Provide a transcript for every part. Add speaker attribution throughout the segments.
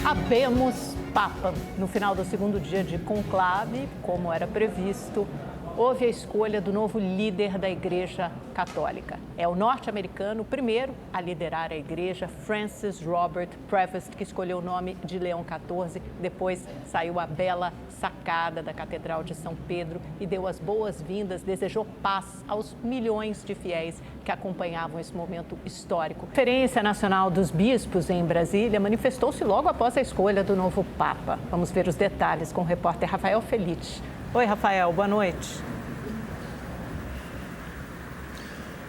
Speaker 1: Habemos Papa. No final do segundo dia de conclave, como era previsto, houve a escolha do novo líder da Igreja Católica. É o norte-americano, o primeiro a liderar a igreja, Francis Robert Prevost, que escolheu o nome de Leão XIV. Depois saiu a bela sacada da Catedral de São Pedro e deu as boas-vindas, desejou paz aos milhões de fiéis que acompanhavam esse momento histórico. A Conferência Nacional dos Bispos em Brasília manifestou-se logo após a escolha do novo Papa. Vamos ver os detalhes com o repórter Rafael Felite. Oi, Rafael, boa noite.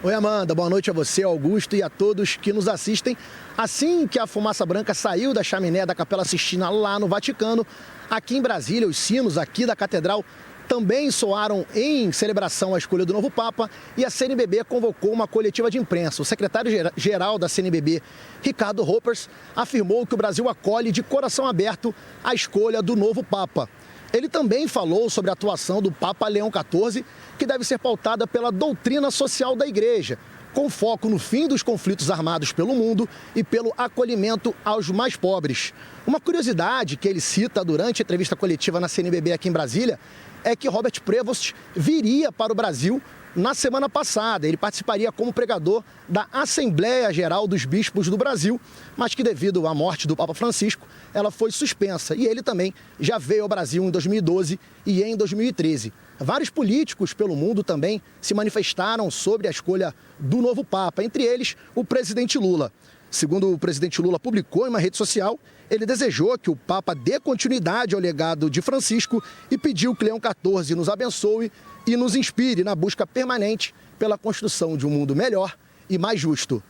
Speaker 2: Oi, Amanda, boa noite a você, Augusto, e a todos que nos assistem. Assim que a fumaça branca saiu da chaminé da Capela Sistina lá no Vaticano, aqui em Brasília, os sinos aqui da Catedral também soaram em celebração à escolha do novo Papa e a CNBB convocou uma coletiva de imprensa. O secretário-geral da CNBB, Ricardo Roppers, afirmou que o Brasil acolhe de coração aberto a escolha do novo Papa. Ele também falou sobre a atuação do Papa Leão XIV, que deve ser pautada pela doutrina social da Igreja, com foco no fim dos conflitos armados pelo mundo e pelo acolhimento aos mais pobres. Uma curiosidade que ele cita durante a entrevista coletiva na CNBB aqui em Brasília é que Robert Prevost viria para o Brasil na semana passada. Ele participaria como pregador da Assembleia Geral dos Bispos do Brasil, mas que devido à morte do Papa Francisco, ela foi suspensa. E ele também já veio ao Brasil em 2012 e em 2013. Vários políticos pelo mundo também se manifestaram sobre a escolha do novo Papa, entre eles o presidente Lula. Segundo o presidente Lula publicou em uma rede social, ele desejou que o Papa dê continuidade ao legado de Francisco e pediu que Leão XIV nos abençoe e nos inspire na busca permanente pela construção de um mundo melhor e mais justo.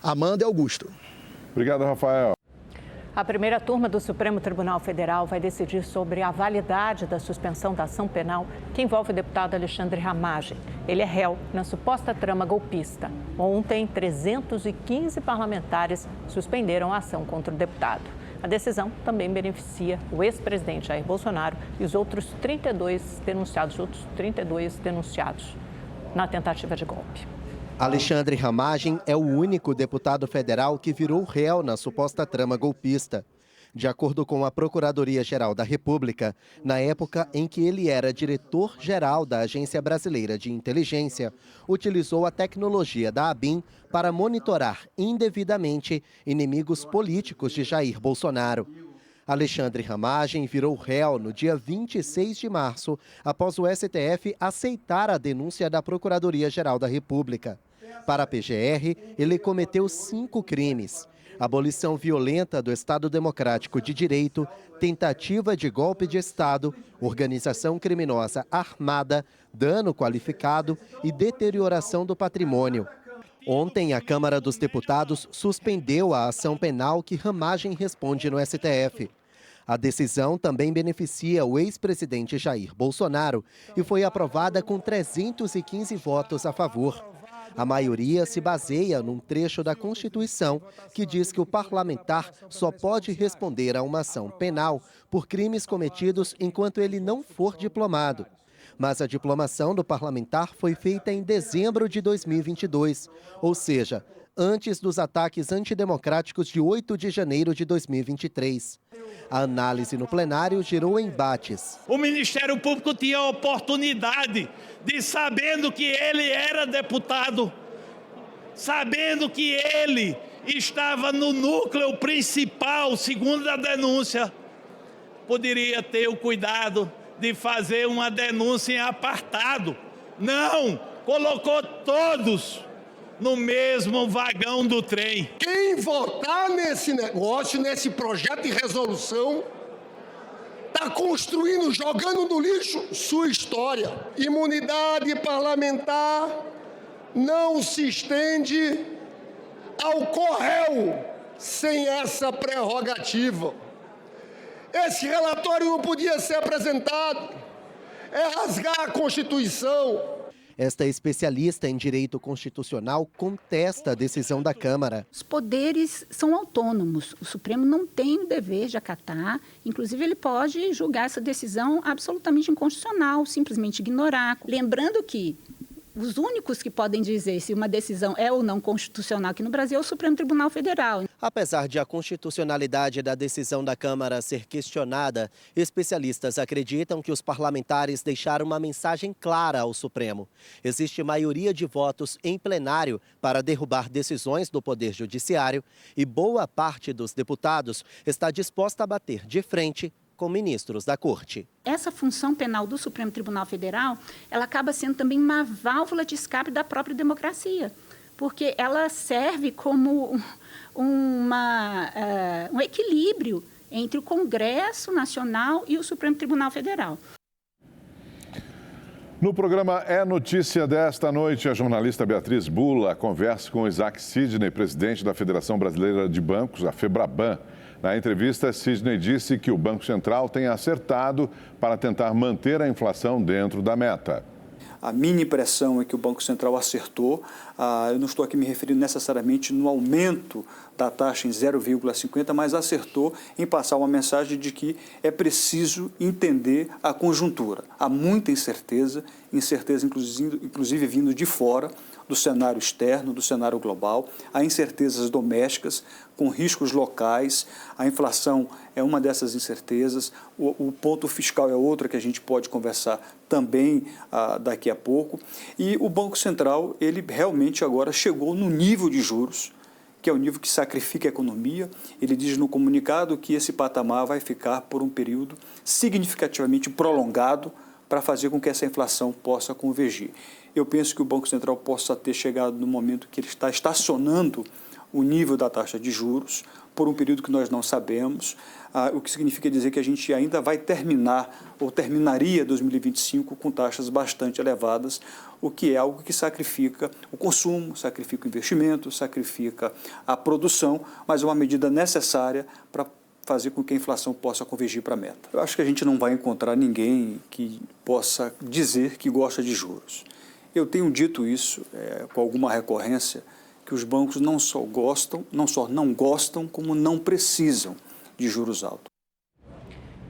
Speaker 2: Amanda e Augusto.
Speaker 3: Obrigado, Rafael.
Speaker 1: A primeira turma do Supremo Tribunal Federal vai decidir sobre a validade da suspensão da ação penal que envolve o deputado Alexandre Ramagem. Ele é réu na suposta trama golpista. Ontem, 315 parlamentares suspenderam a ação contra o deputado. A decisão também beneficia o ex-presidente Jair Bolsonaro e os outros 32 denunciados na tentativa de golpe.
Speaker 4: Alexandre Ramagem é o único deputado federal que virou réu na suposta trama golpista. De acordo com a Procuradoria-Geral da República, na época em que ele era diretor-geral da Agência Brasileira de Inteligência, utilizou a tecnologia da ABIN para monitorar indevidamente inimigos políticos de Jair Bolsonaro. Alexandre Ramagem virou réu no dia 26 de março, após o STF aceitar a denúncia da Procuradoria-Geral da República. Para a PGR, ele cometeu 5 crimes: abolição violenta do Estado Democrático de Direito, tentativa de golpe de Estado, organização criminosa armada, dano qualificado e deterioração do patrimônio. Ontem, a Câmara dos Deputados suspendeu a ação penal que Ramagem responde no STF. A decisão também beneficia o ex-presidente Jair Bolsonaro e foi aprovada com 315 votos a favor. A maioria se baseia num trecho da Constituição que diz que o parlamentar só pode responder a uma ação penal por crimes cometidos enquanto ele não for diplomado. Mas a diplomação do parlamentar foi feita em dezembro de 2022, ou seja, antes dos ataques antidemocráticos de 8 de janeiro de 2023. A análise no plenário gerou embates.
Speaker 5: O Ministério Público tinha a oportunidade de, sabendo que ele era deputado, sabendo que ele estava no núcleo principal, segundo a denúncia, poderia ter o cuidado de fazer uma denúncia em apartado. Não, colocou todos no mesmo vagão do trem.
Speaker 6: Quem votar nesse negócio, nesse projeto de resolução, está construindo, jogando no lixo sua história. Imunidade parlamentar não se estende ao corréu sem essa prerrogativa. Esse relatório não podia ser apresentado. É rasgar a Constituição.
Speaker 4: Esta especialista em direito constitucional contesta a decisão da Câmara.
Speaker 7: Os poderes são autônomos. O Supremo não tem o dever de acatar. Inclusive, ele pode julgar essa decisão absolutamente inconstitucional, simplesmente ignorar. Lembrando que os únicos que podem dizer se uma decisão é ou não constitucional aqui no Brasil é o Supremo Tribunal Federal.
Speaker 4: Apesar de a constitucionalidade da decisão da Câmara ser questionada, especialistas acreditam que os parlamentares deixaram uma mensagem clara ao Supremo. Existe maioria de votos em plenário para derrubar decisões do Poder Judiciário e boa parte dos deputados está disposta a bater de frente com ministros da Corte.
Speaker 7: Essa função penal do Supremo Tribunal Federal, ela acaba sendo também uma válvula de escape da própria democracia, porque ela serve como um equilíbrio entre o Congresso Nacional e o Supremo Tribunal Federal.
Speaker 3: No programa É Notícia desta noite, a jornalista Beatriz Bula conversa com Isaac Sidney, presidente da Federação Brasileira de Bancos, a FEBRABAN. Na entrevista, Sidney disse que o Banco Central tem acertado para tentar manter a inflação dentro da meta.
Speaker 8: A minha impressão é que o Banco Central acertou. Eu não estou aqui me referindo necessariamente no aumento da taxa em 0,50, mas acertou em passar uma mensagem de que é preciso entender a conjuntura. Há muita incerteza inclusive vindo de fora, do cenário externo, do cenário global. Há incertezas domésticas, com riscos locais. A inflação é uma dessas incertezas. O ponto fiscal é outra que a gente pode conversar também daqui a pouco. E o Banco Central, ele realmente agora chegou no nível de juros, que é o nível que sacrifica a economia. Ele diz no comunicado que esse patamar vai ficar por um período significativamente prolongado para fazer com que essa inflação possa convergir. Eu penso que o Banco Central possa ter chegado no momento que ele está estacionando o nível da taxa de juros por um período que nós não sabemos, o que significa dizer que a gente ainda vai terminar, ou terminaria 2025 com taxas bastante elevadas, o que é algo que sacrifica o consumo, sacrifica o investimento, sacrifica a produção, mas é uma medida necessária para fazer com que a inflação possa convergir para a meta. Eu acho que a gente não vai encontrar ninguém que possa dizer que gosta de juros. Eu tenho dito isso com alguma recorrência, que os bancos não só não gostam, como não precisam de juros altos.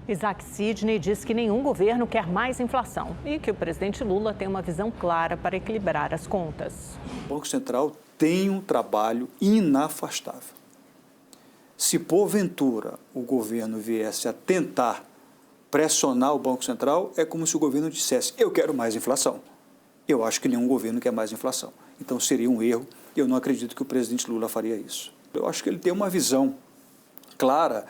Speaker 1: Isaac Sidney diz que nenhum governo quer mais inflação e que o presidente Lula tem uma visão clara para equilibrar as contas.
Speaker 8: O Banco Central tem um trabalho inafastável. Se porventura o governo viesse a tentar pressionar o Banco Central, é como se o governo dissesse: eu quero mais inflação. Eu acho que nenhum governo quer mais inflação. Então seria um erro e eu não acredito que o presidente Lula faria isso. Eu acho que ele tem uma visão clara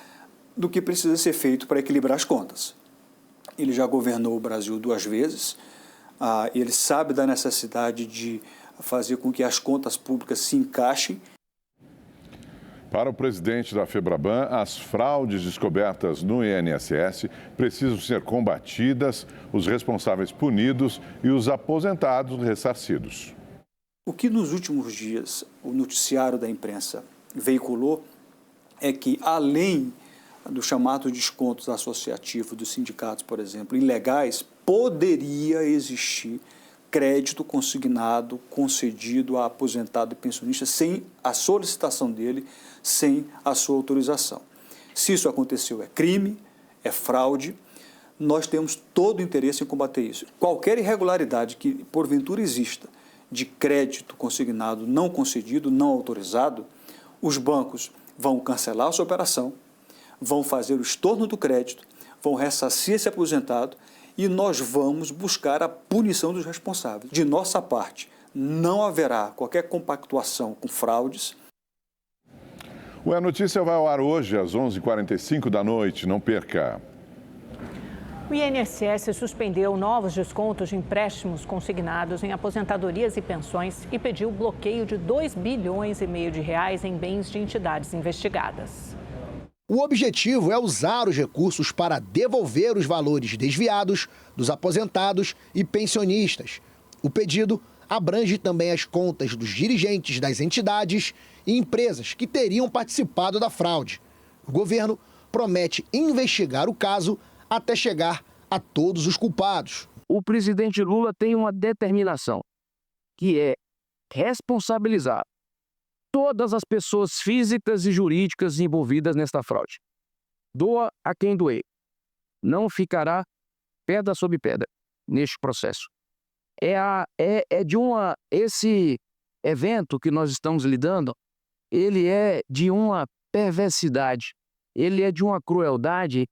Speaker 8: do que precisa ser feito para equilibrar as contas. Ele já governou o Brasil 2 vezes, ele sabe da necessidade de fazer com que as contas públicas se encaixem.
Speaker 3: Para o presidente da FEBRABAN, as fraudes descobertas no INSS precisam ser combatidas, os responsáveis punidos e os aposentados ressarcidos.
Speaker 8: O que nos últimos dias o noticiário da imprensa veiculou é que, além do chamado descontos associativos dos sindicatos, por exemplo, ilegais, poderia existir crédito consignado, concedido a aposentado e pensionista sem a solicitação dele, sem a sua autorização. Se isso aconteceu, é crime, é fraude. Nós temos todo o interesse em combater isso. Qualquer irregularidade que, porventura, exista de crédito consignado não concedido, não autorizado, os bancos vão cancelar a sua operação, vão fazer o estorno do crédito, vão ressarcir esse aposentado e nós vamos buscar a punição dos responsáveis. De nossa parte, não haverá qualquer compactuação com fraudes.
Speaker 3: O É Notícia vai ao ar hoje às 11h45 da noite, não perca.
Speaker 1: O INSS suspendeu novos descontos de empréstimos consignados em aposentadorias e pensões e pediu bloqueio de R$2,5 bilhões de reais em bens de entidades investigadas.
Speaker 2: O objetivo é usar os recursos para devolver os valores desviados dos aposentados e pensionistas. O pedido abrange também as contas dos dirigentes das entidades e empresas que teriam participado da fraude. O governo promete investigar o caso até chegar a todos os culpados.
Speaker 9: O presidente Lula tem uma determinação, que é responsabilizar todas as pessoas físicas e jurídicas envolvidas nesta fraude. Doa a quem doer. Não ficará pedra sobre pedra neste processo. Esse evento que nós estamos lidando, ele é de uma perversidade, ele é de uma crueldade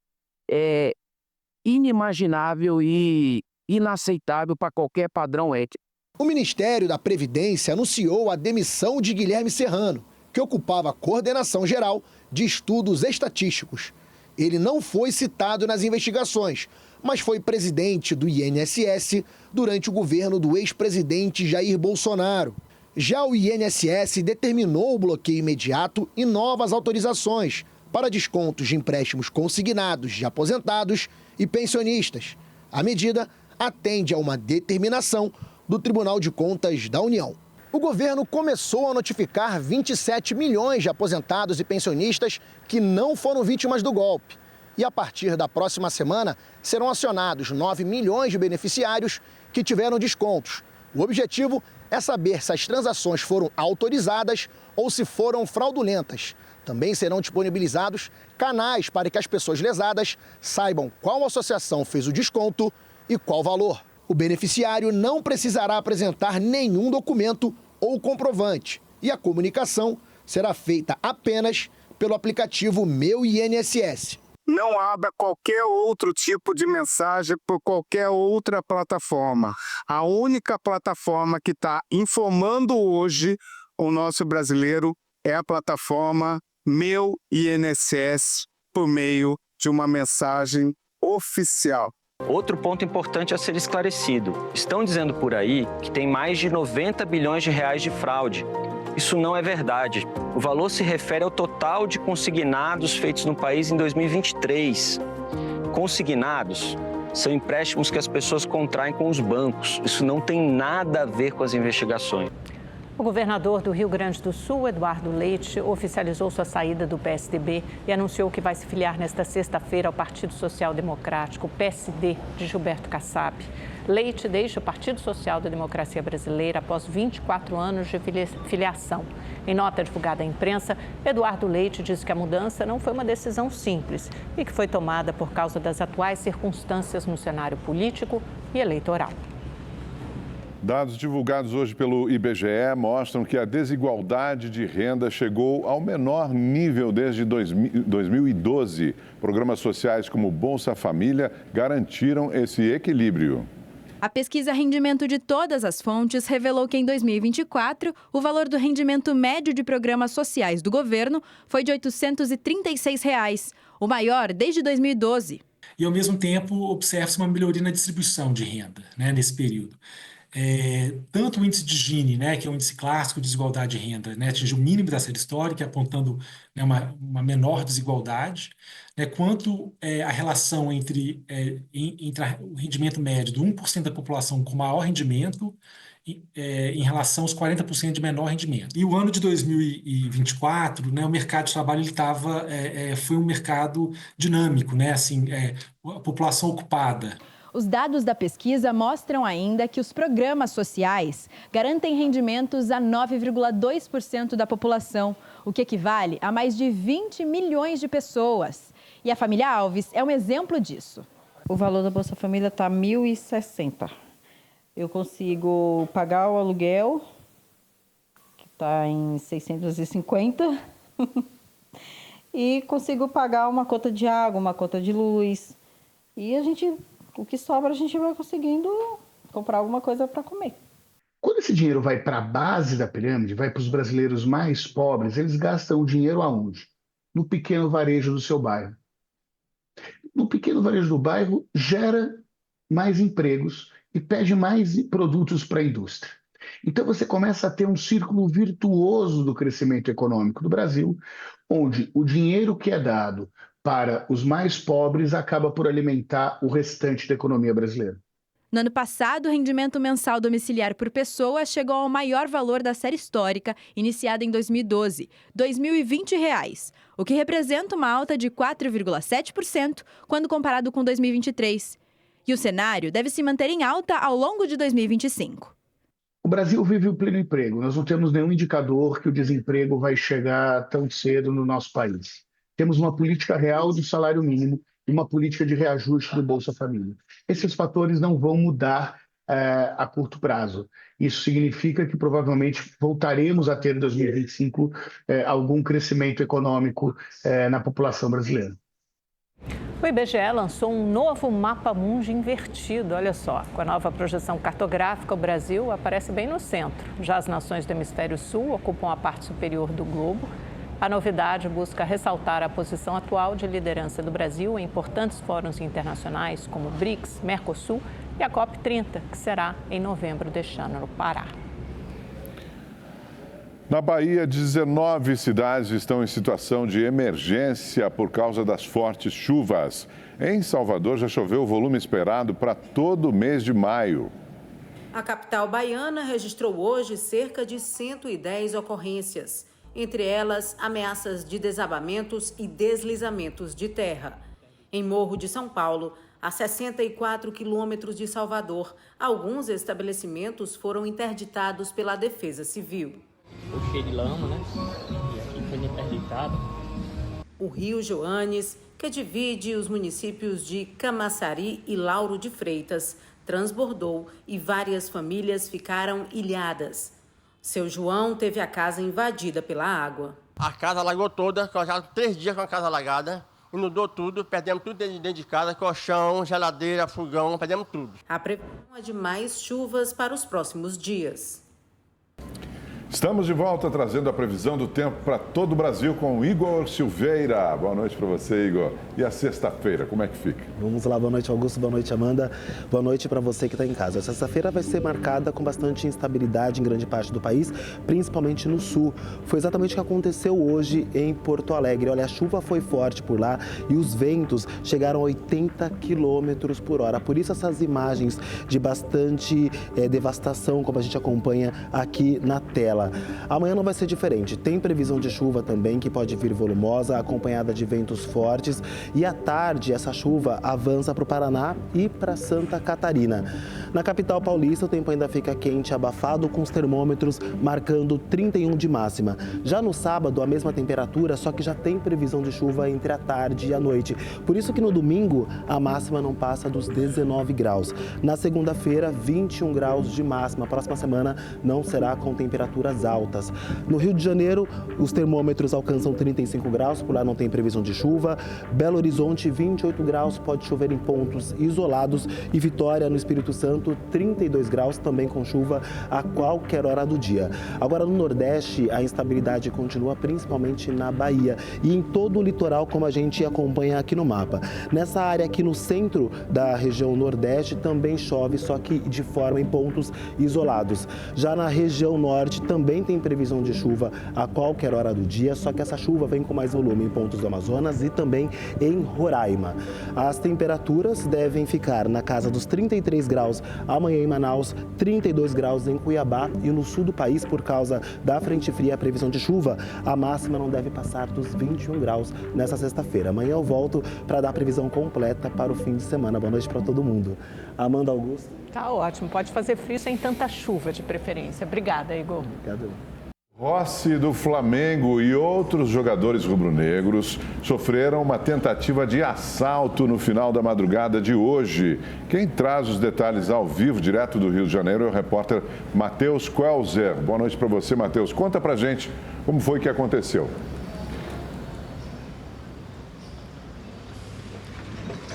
Speaker 9: inimaginável e inaceitável para qualquer padrão ético.
Speaker 2: O Ministério da Previdência anunciou a demissão de Guilherme Serrano, que ocupava a coordenação geral de estudos estatísticos. Ele não foi citado nas investigações, mas foi presidente do INSS durante o governo do ex-presidente Jair Bolsonaro. Já o INSS determinou o bloqueio imediato e novas autorizações para descontos de empréstimos consignados de aposentados e pensionistas. A medida atende a uma determinação do Tribunal de Contas da União. O governo começou a notificar 27 milhões de aposentados e pensionistas que não foram vítimas do golpe. E a partir da próxima semana serão acionados 9 milhões de beneficiários que tiveram descontos. O objetivo é saber se as transações foram autorizadas ou se foram fraudulentas. Também serão disponibilizados canais para que as pessoas lesadas saibam qual associação fez o desconto e qual valor. O beneficiário não precisará apresentar nenhum documento ou comprovante e a comunicação será feita apenas pelo aplicativo Meu INSS.
Speaker 10: Não abra qualquer outro tipo de mensagem por qualquer outra plataforma. A única plataforma que está informando hoje o nosso brasileiro é a plataforma Meu INSS por meio de uma mensagem oficial.
Speaker 11: Outro ponto importante a ser esclarecido. Estão dizendo por aí que tem mais de 90 bilhões de reais de fraude. Isso não é verdade. O valor se refere ao total de consignados feitos no país em 2023. Consignados são empréstimos que as pessoas contraem com os bancos. Isso não tem nada a ver com as investigações.
Speaker 1: O governador do Rio Grande do Sul, Eduardo Leite, oficializou sua saída do PSDB e anunciou que vai se filiar nesta sexta-feira ao Partido Social Democrático, PSD, de Gilberto Kassab. Leite deixa o Partido Social da Democracia Brasileira após 24 anos de filiação. Em nota divulgada à imprensa, Eduardo Leite disse que a mudança não foi uma decisão simples e que foi tomada por causa das atuais circunstâncias no cenário político e eleitoral.
Speaker 3: Dados divulgados hoje pelo IBGE mostram que a desigualdade de renda chegou ao menor nível desde 2012. Programas sociais como Bolsa Família garantiram esse equilíbrio.
Speaker 12: A pesquisa Rendimento de Todas as Fontes revelou que em 2024, o valor do rendimento médio de programas sociais do governo foi de R$ 836, o maior desde 2012.
Speaker 13: E, ao mesmo tempo, observa-se uma melhoria na distribuição de renda, nesse período. Tanto o índice de Gini, que é um índice clássico de desigualdade de renda, atingiu o mínimo da série histórica, apontando uma menor desigualdade, quanto a relação entre o rendimento médio do 1% da população com maior rendimento em relação aos 40% de menor rendimento. E o ano de 2024, o mercado de trabalho foi um mercado dinâmico, a população ocupada.
Speaker 12: Os dados da pesquisa mostram ainda que os programas sociais garantem rendimentos a 9,2% da população, o que equivale a mais de 20 milhões de pessoas. E a família Alves é um exemplo disso.
Speaker 14: O valor da Bolsa Família está R$ 1.060. Eu consigo pagar o aluguel, que está em 650, e consigo pagar uma conta de água, uma conta de luz. E o que sobra a gente vai conseguindo comprar alguma coisa para comer.
Speaker 15: Quando esse dinheiro vai para a base da pirâmide, vai para os brasileiros mais pobres, eles gastam o dinheiro aonde? No pequeno varejo do seu bairro. No pequeno varejo do bairro gera mais empregos e pede mais produtos para a indústria. Então você começa a ter um círculo virtuoso do crescimento econômico do Brasil, onde o dinheiro que é dado para os mais pobres acaba por alimentar o restante da economia brasileira.
Speaker 12: No ano passado, o rendimento mensal domiciliar por pessoa chegou ao maior valor da série histórica, iniciada em 2012, R$ 2.020, o que representa uma alta de 4,7% quando comparado com 2023. E o cenário deve se manter em alta ao longo de 2025.
Speaker 15: O Brasil vive o pleno emprego. Nós não temos nenhum indicador que o desemprego vai chegar tão cedo no nosso país. Temos uma política real de salário mínimo e uma política de reajuste do Bolsa Família. Esses fatores não vão mudar a curto prazo. Isso significa que provavelmente voltaremos a ter em 2025 algum crescimento econômico na população brasileira.
Speaker 1: O IBGE lançou um novo mapa mundi invertido, olha só. Com a nova projeção cartográfica, o Brasil aparece bem no centro. Já as nações do hemisfério sul ocupam a parte superior do globo. A novidade busca ressaltar a posição atual de liderança do Brasil em importantes fóruns internacionais como o BRICS, Mercosul e a COP30, que será em novembro deste ano no Pará.
Speaker 3: Na Bahia, 19 cidades estão em situação de emergência por causa das fortes chuvas. Em Salvador, já choveu o volume esperado para todo o mês de maio.
Speaker 16: A capital baiana registrou hoje cerca de 110 ocorrências. Entre elas, ameaças de desabamentos e deslizamentos de terra. Em Morro de São Paulo, a 64 quilômetros de Salvador, alguns estabelecimentos foram interditados pela Defesa Civil.
Speaker 17: O cheio de lama, né? E aqui foi interditado.
Speaker 16: O rio Joanes, que divide os municípios de Camaçari e Lauro de Freitas, transbordou e várias famílias ficaram ilhadas. Seu João teve a casa invadida pela água.
Speaker 18: A casa alagou toda, já 3 dias com a casa alagada, inundou tudo, perdemos tudo dentro de casa, colchão, geladeira, fogão, perdemos tudo.
Speaker 16: A previsão é de mais chuvas para os próximos dias.
Speaker 3: Estamos de volta trazendo a previsão do tempo para todo o Brasil com o Igor Silveira. Boa noite para você, Igor. E a sexta-feira, como é que fica?
Speaker 19: Vamos lá, boa noite, Augusto, boa noite, Amanda. Boa noite para você que está em casa. A sexta-feira vai ser marcada com bastante instabilidade em grande parte do país, principalmente no sul. Foi exatamente o que aconteceu hoje em Porto Alegre. Olha, a chuva foi forte por lá e os ventos chegaram a 80 km por hora. Por isso essas imagens de bastante devastação, como a gente acompanha aqui na tela. Amanhã não vai ser diferente. Tem previsão de chuva também, que pode vir volumosa, acompanhada de ventos fortes. E à tarde, essa chuva avança para o Paraná e para Santa Catarina. Na capital paulista, o tempo ainda fica quente e abafado, com os termômetros marcando 31 de máxima. Já no sábado, a mesma temperatura, só que já tem previsão de chuva entre a tarde e a noite. Por isso que no domingo, a máxima não passa dos 19 graus. Na segunda-feira, 21 graus de máxima. A próxima semana não será com temperaturas altas. No Rio de Janeiro, os termômetros alcançam 35 graus, por lá não tem previsão de chuva. Belo Horizonte, 28 graus, pode chover em pontos isolados. E Vitória, no Espírito Santo, 32 graus, também com chuva a qualquer hora do dia. Agora, no Nordeste, a instabilidade continua, principalmente na Bahia e em todo o litoral, como a gente acompanha aqui no mapa. Nessa área aqui no centro da região Nordeste também chove, só que de forma em pontos isolados. Já na região Norte, também tem previsão de chuva a qualquer hora do dia, só que essa chuva vem com mais volume em pontos do Amazonas e também em Roraima. As temperaturas devem ficar na casa dos 33 graus amanhã em Manaus, 32 graus em Cuiabá e no sul do país, por causa da frente fria, a previsão de chuva, a máxima não deve passar dos 21 graus nessa sexta-feira. Amanhã eu volto para dar a previsão completa para o fim de semana. Boa noite para todo mundo. Amanda, Augusto.
Speaker 1: Tá ótimo, pode fazer frio sem tanta chuva de preferência. Obrigada, Igor.
Speaker 19: Obrigado.
Speaker 3: Rossi do Flamengo e outros jogadores rubro-negros sofreram uma tentativa de assalto no final da madrugada de hoje. Quem traz os detalhes ao vivo, direto do Rio de Janeiro, é o repórter Matheus Quelzer. Boa noite para você, Matheus. Conta pra gente como foi que aconteceu.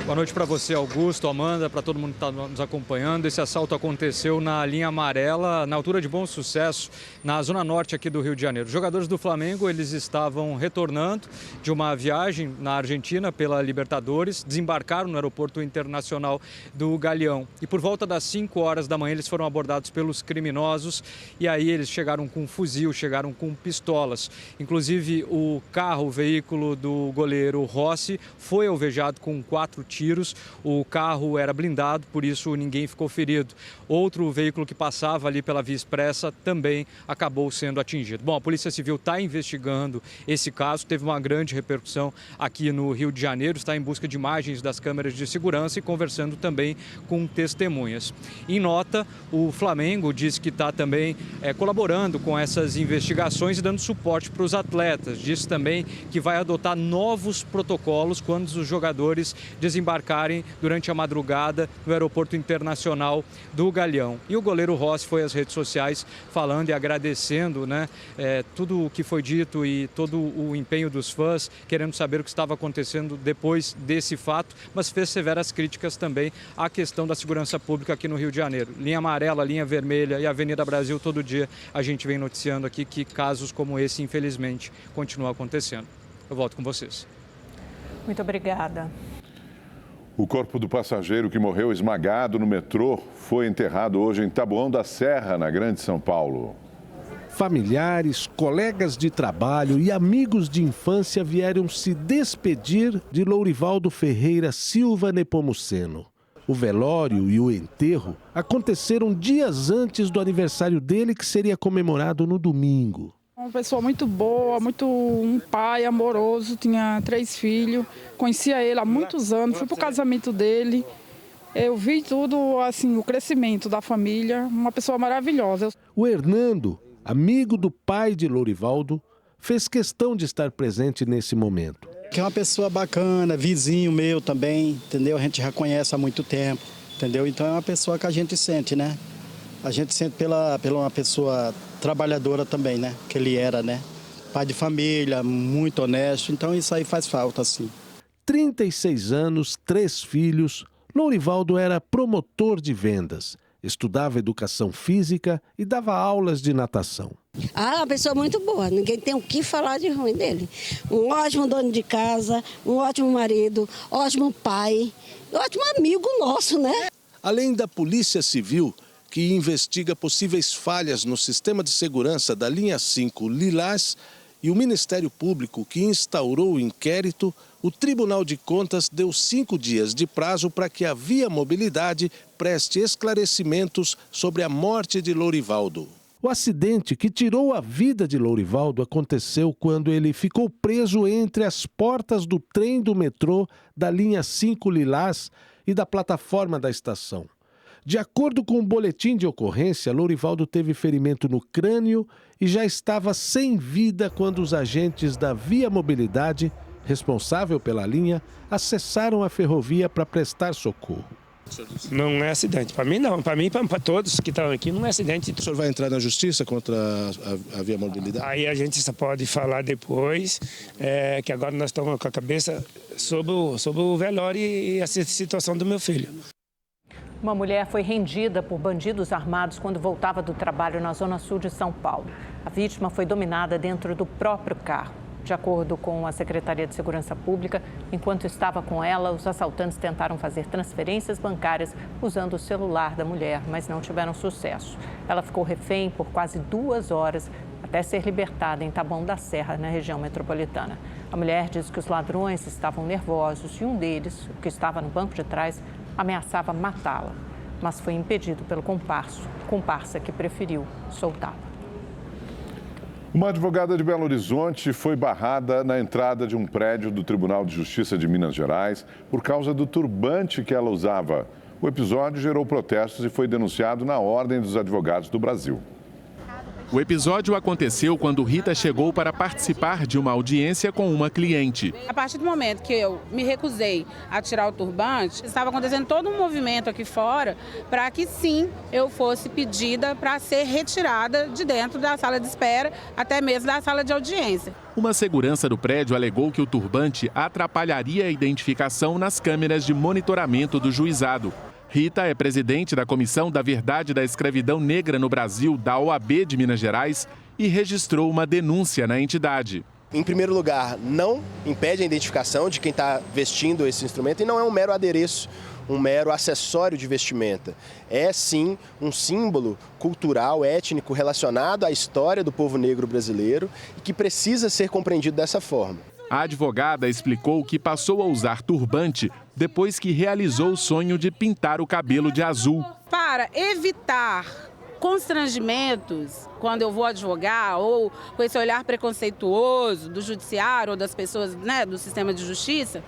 Speaker 20: Boa noite para você, Augusto, Amanda, para todo mundo que está nos acompanhando. Esse assalto aconteceu na linha amarela, na altura de Bom Sucesso, na zona norte aqui do Rio de Janeiro. Os jogadores do Flamengo, eles estavam retornando de uma viagem na Argentina pela Libertadores, desembarcaram no aeroporto internacional do Galeão. E por volta das 5 horas da manhã, eles foram abordados pelos criminosos e aí eles chegaram com fuzil, chegaram com pistolas. Inclusive, o carro, o veículo do goleiro Rossi foi alvejado com 4 tiros. O carro era blindado, por isso ninguém ficou ferido. Outro veículo que passava ali pela Via Expressa também acabou sendo atingido. Bom, a Polícia Civil está investigando esse caso, teve uma grande repercussão aqui no Rio de Janeiro, está em busca de imagens das câmeras de segurança e conversando também com testemunhas. Em nota, o Flamengo diz que está também colaborando com essas investigações e dando suporte para os atletas. Diz também que vai adotar novos protocolos quando os jogadores desembarcarem embarcarem durante a madrugada no Aeroporto Internacional do Galeão. E o goleiro Rossi foi às redes sociais falando e agradecendo, né, tudo o que foi dito e todo o empenho dos fãs, querendo saber o que estava acontecendo depois desse fato, mas fez severas críticas também à questão da segurança pública aqui no Rio de Janeiro. Linha amarela, linha vermelha e Avenida Brasil, todo dia a gente vem noticiando aqui que casos como esse, infelizmente, continuam acontecendo. Eu volto com vocês.
Speaker 1: Muito obrigada.
Speaker 3: O corpo do passageiro que morreu esmagado no metrô foi enterrado hoje em Taboão da Serra, na Grande São Paulo.
Speaker 21: Familiares, colegas de trabalho e amigos de infância vieram se despedir de Lourivaldo Ferreira Silva Nepomuceno. O velório e o enterro aconteceram dias antes do aniversário dele, que seria comemorado no domingo.
Speaker 22: Uma pessoa muito boa, um pai amoroso, tinha 3 filhos, conhecia ele há muitos anos, fui para o casamento dele, eu vi tudo, assim, o crescimento da família, uma pessoa maravilhosa.
Speaker 21: O Hernando, amigo do pai de Lourivaldo, fez questão de estar presente nesse momento.
Speaker 23: Que é uma pessoa bacana, vizinho meu também, entendeu? A gente já conhece há muito tempo, entendeu? Então é uma pessoa que a gente sente, né? A gente sente pela uma pessoa trabalhadora também, né? Que ele era, né? Pai de família, muito honesto, então isso aí faz falta, sim.
Speaker 21: 36 anos, 3 filhos, Lourivaldo era promotor de vendas, estudava educação física e dava aulas de natação.
Speaker 24: Uma pessoa muito boa, ninguém tem o que falar de ruim dele. Um ótimo dono de casa, um ótimo marido, ótimo pai, ótimo amigo nosso, né?
Speaker 21: Além da Polícia Civil, que investiga possíveis falhas no sistema de segurança da linha 5 Lilás, e o Ministério Público, que instaurou o inquérito, o Tribunal de Contas deu 5 dias de prazo para que a Via Mobilidade preste esclarecimentos sobre a morte de Lourivaldo. O acidente que tirou a vida de Lourivaldo aconteceu quando ele ficou preso entre as portas do trem do metrô da linha 5 Lilás e da plataforma da estação. De acordo com o boletim de ocorrência, Lourivaldo teve ferimento no crânio e já estava sem vida quando os agentes da Via Mobilidade, responsável pela linha, acessaram a ferrovia para prestar socorro.
Speaker 25: Não é acidente. Para mim, não. Para mim, para todos que estão aqui, não é acidente.
Speaker 21: O senhor vai entrar na justiça contra a Via Mobilidade?
Speaker 25: Aí a gente só pode falar depois, que agora nós estamos com a cabeça sobre o velório e a situação do meu filho.
Speaker 1: Uma mulher foi rendida por bandidos armados quando voltava do trabalho na zona sul de São Paulo. A vítima foi dominada dentro do próprio carro. De acordo com a Secretaria de Segurança Pública, enquanto estava com ela, os assaltantes tentaram fazer transferências bancárias usando o celular da mulher, mas não tiveram sucesso. Ela ficou refém por quase 2 horas até ser libertada em Taboão da Serra, na região metropolitana. A mulher diz que os ladrões estavam nervosos e um deles, o que estava no banco de trás, ameaçava matá-la, mas foi impedido pelo comparsa que preferiu soltá-la.
Speaker 3: Uma advogada de Belo Horizonte foi barrada na entrada de um prédio do Tribunal de Justiça de Minas Gerais por causa do turbante que ela usava. O episódio gerou protestos e foi denunciado na Ordem dos Advogados do Brasil.
Speaker 26: O episódio aconteceu quando Rita chegou para participar de uma audiência com uma cliente.
Speaker 27: A partir do momento que eu me recusei a tirar o turbante, estava acontecendo todo um movimento aqui fora para que sim, eu fosse pedida para ser retirada de dentro da sala de espera, até mesmo da sala de audiência.
Speaker 26: Uma segurança do prédio alegou que o turbante atrapalharia a identificação nas câmeras de monitoramento do juizado. Rita é presidente da Comissão da Verdade da Escravidão Negra no Brasil, da OAB de Minas Gerais, e registrou uma denúncia na entidade.
Speaker 28: Em primeiro lugar, não impede a identificação de quem está vestindo esse instrumento e não é um mero adereço, um mero acessório de vestimenta. É, sim, um símbolo cultural, étnico relacionado à história do povo negro brasileiro e que precisa ser compreendido dessa forma.
Speaker 26: A advogada explicou que passou a usar turbante depois que realizou o sonho de pintar o cabelo de azul.
Speaker 27: Para evitar constrangimentos quando eu vou advogar ou com esse olhar preconceituoso do judiciário ou das pessoas, né, do sistema de justiça,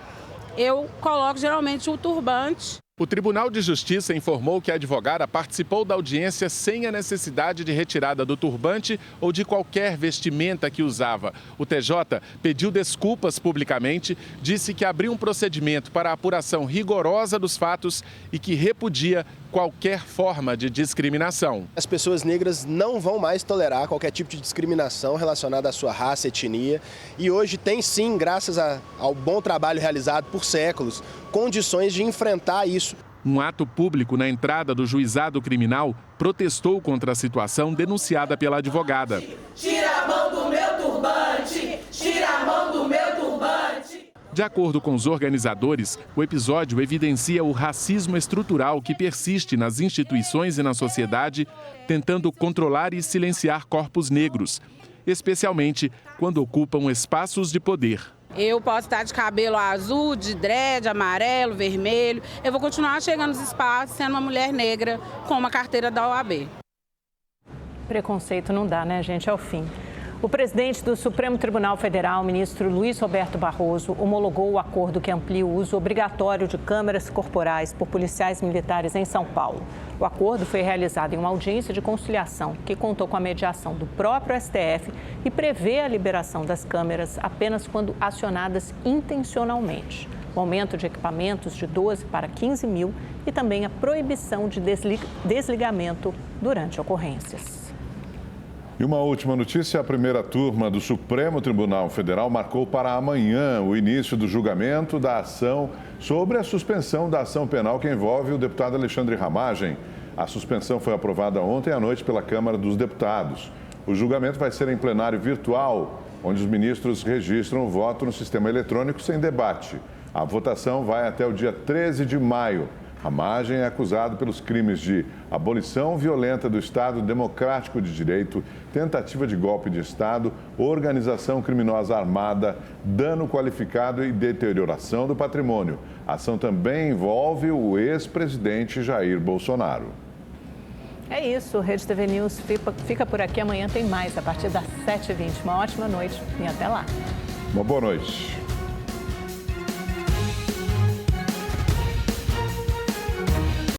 Speaker 27: eu coloco geralmente o turbante.
Speaker 26: O Tribunal de Justiça informou que a advogada participou da audiência sem a necessidade de retirada do turbante ou de qualquer vestimenta que usava. O TJ pediu desculpas publicamente, disse que abriu um procedimento para a apuração rigorosa dos fatos e que repudia qualquer forma de discriminação.
Speaker 28: As pessoas negras não vão mais tolerar qualquer tipo de discriminação relacionada à sua raça, etnia. E hoje tem sim, graças ao bom trabalho realizado por séculos, condições de enfrentar isso.
Speaker 26: Um ato público na entrada do juizado criminal protestou contra a situação denunciada pela advogada.
Speaker 2: Tira a mão do meu turbante! Tira a mão do meu turbante!
Speaker 26: De acordo com os organizadores, o episódio evidencia o racismo estrutural que persiste nas instituições e na sociedade, tentando controlar e silenciar corpos negros, especialmente quando ocupam espaços de poder.
Speaker 27: Eu posso estar de cabelo azul, de dread, amarelo, vermelho. Eu vou continuar chegando nos espaços sendo uma mulher negra com uma carteira da OAB.
Speaker 1: Preconceito não dá, né, gente? É o fim. O presidente do Supremo Tribunal Federal, ministro Luiz Roberto Barroso, homologou o acordo que amplia o uso obrigatório de câmeras corporais por policiais militares em São Paulo. O acordo foi realizado em uma audiência de conciliação que contou com a mediação do próprio STF e prevê a liberação das câmeras apenas quando acionadas intencionalmente. O aumento de equipamentos de 12 para 15 mil e também a proibição de desligamento durante ocorrências.
Speaker 3: E uma última notícia, a primeira turma do Supremo Tribunal Federal marcou para amanhã o início do julgamento da ação sobre a suspensão da ação penal que envolve o deputado Alexandre Ramagem. A suspensão foi aprovada ontem à noite pela Câmara dos Deputados. O julgamento vai ser em plenário virtual, onde os ministros registram o voto no sistema eletrônico sem debate. A votação vai até o dia 13 de maio. Ramagem é acusado pelos crimes de abolição violenta do Estado Democrático de Direito, tentativa de golpe de Estado, organização criminosa armada, dano qualificado e deterioração do patrimônio. A ação também envolve o ex-presidente Jair Bolsonaro.
Speaker 1: É isso, o Rede TV News fica por aqui. Amanhã tem mais, a partir das 7h20. Uma ótima noite e até lá.
Speaker 3: Uma boa noite.